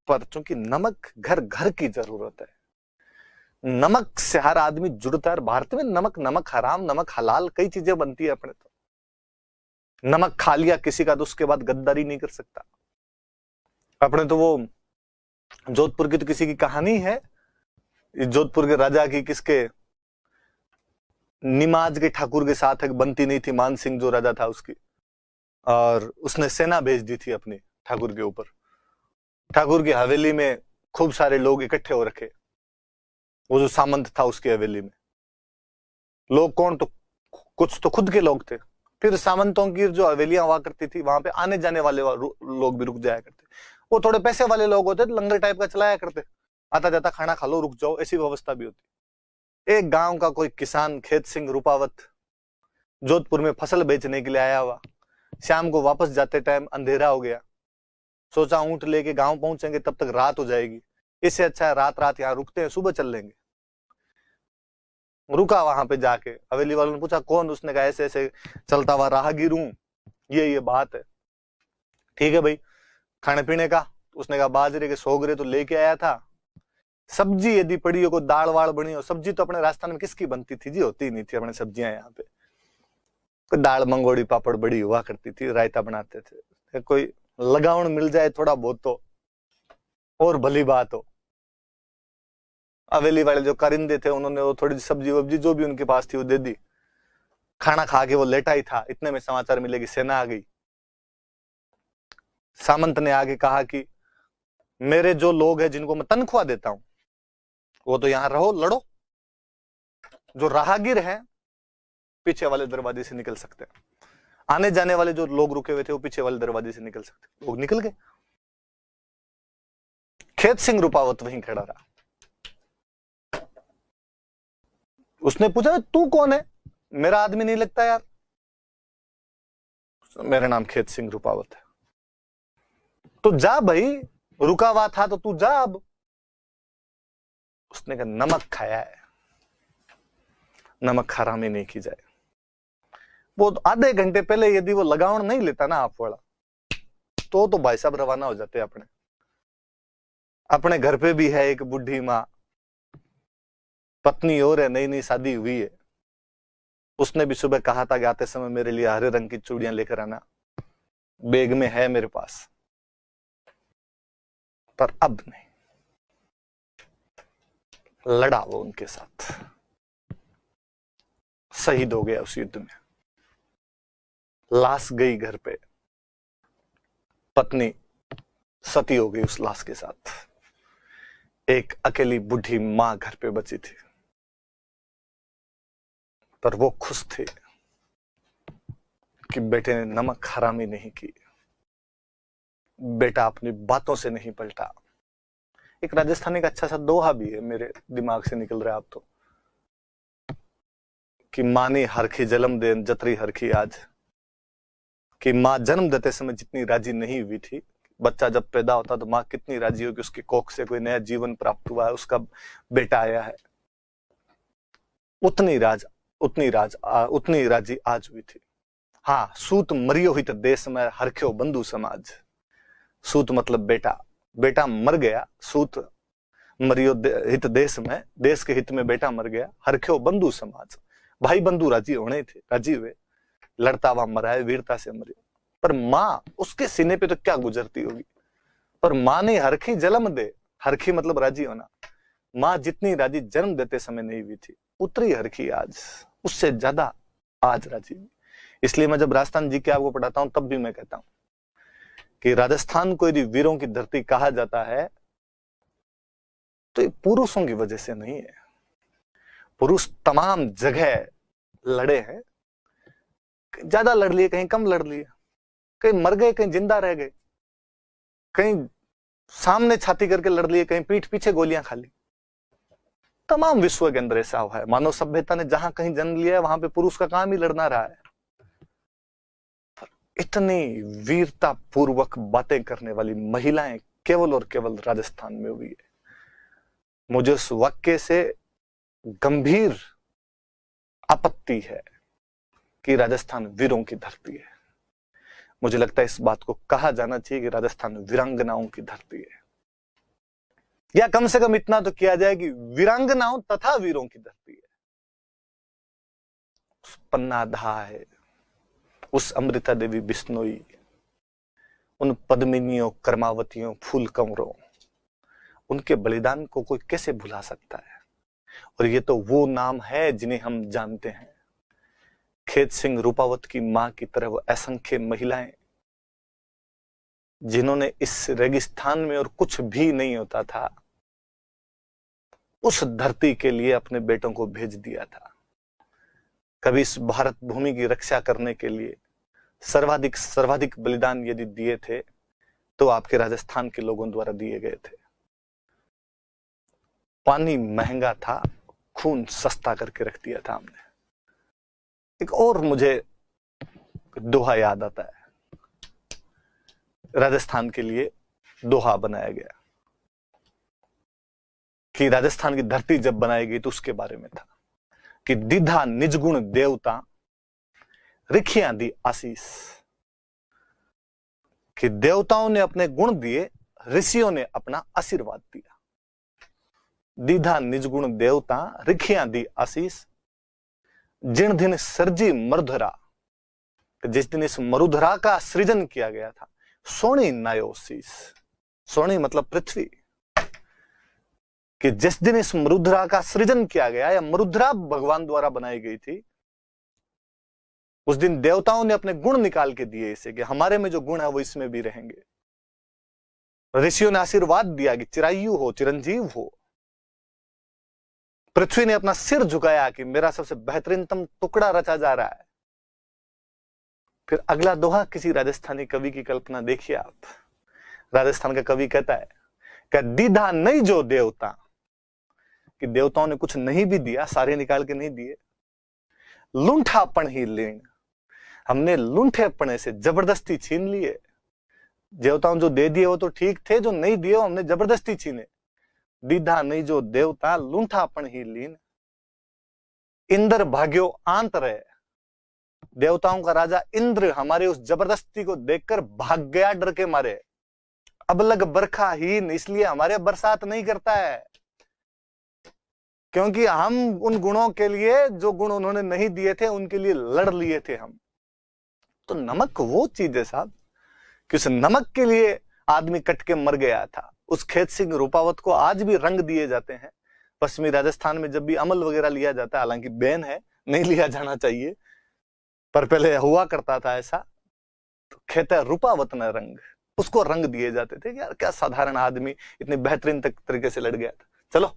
पर चूंकि नमक घर घर की जरूरत है, नमक से हर आदमी जुड़ता है। भारत में नमक, नमक हराम, नमक हलाल, कई चीजें बनती है अपने तो। नमक खा लिया किसी का तो उसके बाद गद्दारी नहीं कर सकता अपने तो। वो जोधपुर की तो किसी की कहानी है, जोधपुर के राजा की, किसके, निमाज के ठाकुर के साथ एक बनती नहीं थी, मान सिंह जो राजा था उसकी, और उसने सेना भेज दी थी अपनी ठाकुर के ऊपर। ठाकुर की हवेली में खूब सारे लोग इकट्ठे हो रखे, वो जो सामंत था उसकी हवेली में। लोग कौन, तो कुछ तो खुद के लोग थे, फिर सामंतों की जो हवेलियां हुआ करती थी वहां पे आने जाने वाले लोग भी रुक जाया करते। वो थोड़े पैसे वाले लोग होते, लंगर टाइप का चलाया करते, आता जाता खाना खा लो रुक जाओ, ऐसी व्यवस्था भी होती। एक गांव का कोई किसान खेत सिंह रूपावत जोधपुर में फसल बेचने के लिए आया हुआ, शाम को वापस जाते टाइम अंधेरा हो गया, सोचा ऊंट लेके गांव पहुंचेंगे तब तक रात हो जाएगी, इससे अच्छा है रात रात यहाँ रुकते हैं, सुबह चल लेंगे। रुका वहां पे जाके, हवेली वालों ने पूछा कौन, उसने कहा ऐसे ऐसे चलता हुआ राहगीर हूं, ये बात है। ठीक है भाई, खाने पीने का, उसने कहा बाजरे के सोगरे तो लेके आया था, सब्जी यदि पड़ी हो, कोई दाल वाल बनी हो। सब्जी तो अपने राजस्थान में किसकी बनती थी जी, होती नहीं थी अपने सब्जियां यहाँ पे। कोई दाल मंगोड़ी पापड़ बड़ी हुआ करती थी, रायता बनाते थे, कोई लगावण मिल जाए थोड़ा बहुत तो और भली बात हो। हवेली वाले जो कारिंदे थे उन्होंने वो थोड़ी सब्जी वब्जी जो भी उनके पास थी वो दे दी। खाना खा के वो लेटा ही था, इतने में समाचार मिले कि सेना आ गई। सामंत ने आगे कहा कि मेरे जो लोग हैं जिनको मैं तनख्वाह देता हूं वो तो यहां रहो, लड़ो, जो राहगीर हैं पीछे वाले दरवाजे से निकल सकते हैं, आने जाने वाले जो लोग रुके हुए थे वो पीछे वाले दरवाजे से निकल सकते। लोग निकल गए, खेत सिंह रूपावत वहीं खड़ा रहा। उसने पूछा तू कौन है, मेरा आदमी नहीं लगता यार। मेरा नाम खेत सिंह रूपावत है। तो जा भाई, रुका हुआ था तो तू जा अब। उसने कहा नमक खाया है, नमक हरामी नहीं की जाए। वो आधे घंटे पहले यदि वो लगावण नहीं लेता ना आप वाला, तो भाई साहब रवाना हो जाते अपने। अपने घर पे भी है एक बुढ़ी माँ, पत्नी और है, नई नई शादी हुई है। उसने भी सुबह कहा था कि आते समय मेरे लिए हरे रंग की चूड़ियां लेकर आना, बैग में है मेरे पास, पर अब नहीं। लड़ा वो उनके साथ, शहीद हो गया उस युद्ध में। लाश गई घर पे, पत्नी सती हो गई उस लाश के साथ। एक अकेली बुढ़ी मां घर पे बची थी, पर वो खुश थे कि बेटे ने नमक हरामी नहीं की, बेटा अपनी बातों से नहीं पलटा। एक राजस्थानी का अच्छा सा दोहा भी है, मेरे दिमाग से निकल रहा है अब तो, कि मानी हरखी जन्म दे जतरी हरखी आज। कि मां जन्म देते समय जितनी राजी नहीं हुई थी, बच्चा जब पैदा होता तो मां कितनी राजी होगी, उसकी कोख से कोई नया जीवन प्राप्त हुआ है, उसका बेटा आया है, उतनी राजी आज हुई थी। हाँ, सूत मरियो हित देश में हरख्यो बंधु समाज। सूत मतलब बेटा, बेटा मर गया, सूत मरियो हित देश में, देश के हित में बेटा मर गया, हरख्यो बंधु समाज। भाई बंधु राजी होने थे, राजी हुए, लड़ता हुआ मरा है, वीरता से मरे। पर मां, उसके सीने पे तो क्या गुजरती होगी। पर मां ने हरखी जन्म दे, हरखी मतलब राजी होना, मां जितनी राजी जन्म देते समय नहीं हुई थी, उतरी हरखी आज, उससे ज्यादा आज राजी। इसलिए मैं जब राजस्थान जी के आपको पढ़ाता हूं तब भी मैं कहता हूं कि राजस्थान को यदि वीरों की धरती कहा जाता है तो ये पुरुषों की वजह से नहीं है। पुरुष तमाम जगह लड़े हैं, ज्यादा लड़ लिए, कहीं कम लड़ लिए, कहीं मर गए, कहीं जिंदा रह गए, कहीं सामने छाती करके लड़ लिए, कहीं पीठ पीछे गोलियां खा ली। तमाम विश्व के अंदर ऐसा हुआ है। मानव सभ्यता ने जहां कहीं जन्म लिया है वहां पे पुरुष का काम ही लड़ना रहा है। इतनी वीरता पूर्वक बातें करने वाली महिलाएं केवल और केवल राजस्थान में हुई है। मुझे उस वाक्य से गंभीर आपत्ति है कि राजस्थान वीरों की धरती है। मुझे लगता है इस बात को कहा जाना चाहिए कि राजस्थान वीरांगनाओं की धरती है। या कम से कम इतना तो किया जाए कि वीरांगनाओं तथा वीरों की धरती है। उस पन्ना धा है, उस अमृता देवी बिश्नोई, उन पद्मिनियों, कर्मावतियों, फूल कंवरों, उनके बलिदान को कोई कैसे भुला सकता है। और ये तो वो नाम है जिन्हें हम जानते हैं। खेत सिंह रूपावत की मां की तरह वो असंख्य महिलाएं जिन्होंने इस रेगिस्तान में और कुछ भी नहीं होता था, उस धरती के लिए अपने बेटों को भेज दिया था। कभी इस भारत भूमि की रक्षा करने के लिए सर्वाधिक बलिदान यदि दिए थे तो आपके राजस्थान के लोगों द्वारा दिए गए थे। पानी महंगा था, खून सस्ता करके रख दिया था हमने। एक और मुझे दोहा याद आता है, राजस्थान के लिए दोहा बनाया गया कि राजस्थान की धरती जब बनाई गई तो उसके बारे में था कि दीधा निजगुण देवता रिखियां दी आशीष, कि देवताओं ने अपने गुण दिए, ऋषियों ने अपना आशीर्वाद दिया। दीधा निजगुण देवता रिखियां दी आशीष, जिन दिन सर्जी मरुधरा, जिस दिन इस मरुधरा का सृजन किया गया था, सोनी नायोशीष, सोनी मतलब पृथ्वी, कि जिस दिन इस मरुधरा का सृजन किया गया या मरुधरा भगवान द्वारा बनाई गई थी, उस दिन देवताओं ने अपने गुण निकाल के दिए इसे, कि हमारे में जो गुण है वो इसमें भी रहेंगे। ऋषियों ने आशीर्वाद दिया कि चिरायु हो, चिरंजीव हो। पृथ्वी ने अपना सिर झुकाया कि मेरा सबसे बेहतरीनतम टुकड़ा रचा जा रहा है। फिर अगला दोहा किसी राजस्थानी कवि की कल्पना देखिए आप। राजस्थान का कवि कहता है कि दीधा नहीं जो देवता, कि देवताओं ने कुछ नहीं भी दिया, सारे निकाल के नहीं दिए। लुंठापन ही लीन, हमने लुंठेपने से जबरदस्ती छीन लिए। देवताओं जो दे दिए वो तो ठीक थे, जो नहीं दिए वो हमने जबरदस्ती छीने। दीधा नहीं जो देवता, लुंठापन ही लीन, इंद्र भाग्यो आंत रहे। देवताओं का राजा इंद्र हमारे उस जबरदस्ती को देखकर भाग गया डर के मारे। अब लग बरखा हीन, इसलिए हमारे बरसात नहीं करता है, क्योंकि हम उन गुणों के लिए, जो गुण उन्होंने नहीं दिए थे, उनके लिए लड़ लिए थे हम। तो नमक वो चीज है साहब कि उस नमक के लिए आदमी कट के मर गया था। उस खेत सिंह रूपावत को आज भी रंग दिए जाते हैं। पश्चिमी राजस्थान में जब भी अमल वगैरह लिया जाता है, हालांकि बैन है, नहीं लिया जाना चाहिए, पर पहले हुआ करता था ऐसा, तो खेत रूपावत न रंग, उसको रंग दिए जाते थे कि यार क्या साधारण आदमी इतने बेहतरीन तरीके से लड़ गया था। चलो